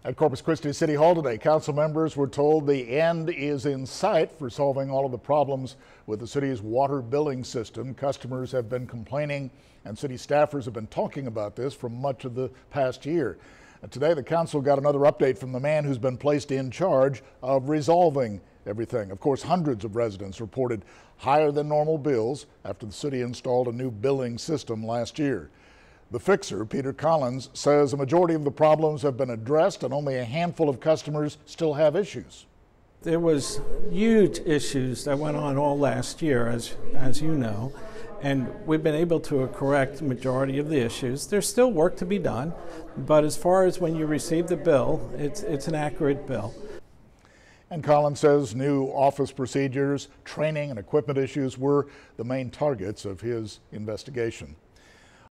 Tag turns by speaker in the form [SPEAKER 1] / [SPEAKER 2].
[SPEAKER 1] At Corpus Christi City Hall today, council members were told the end is in sight for solving all of the problems with the city's water billing system. Customers have been complaining and city staffers have been talking about this for much of the past year. Today, the council got another update from the man who's been placed in charge of resolving everything. Of course, hundreds of residents reported higher than normal bills after the city installed a new billing system last year. The fixer, Peter Collins, says a majority of the problems have been addressed and only a handful of customers still have issues.
[SPEAKER 2] There was huge issues that went on all last year, as you know, and we've been able to correct the majority of the issues. There's still work to be done, but as far as when you receive the bill, it's an accurate bill.
[SPEAKER 1] And Collins says new office procedures, training, and equipment issues were the main targets of his investigation.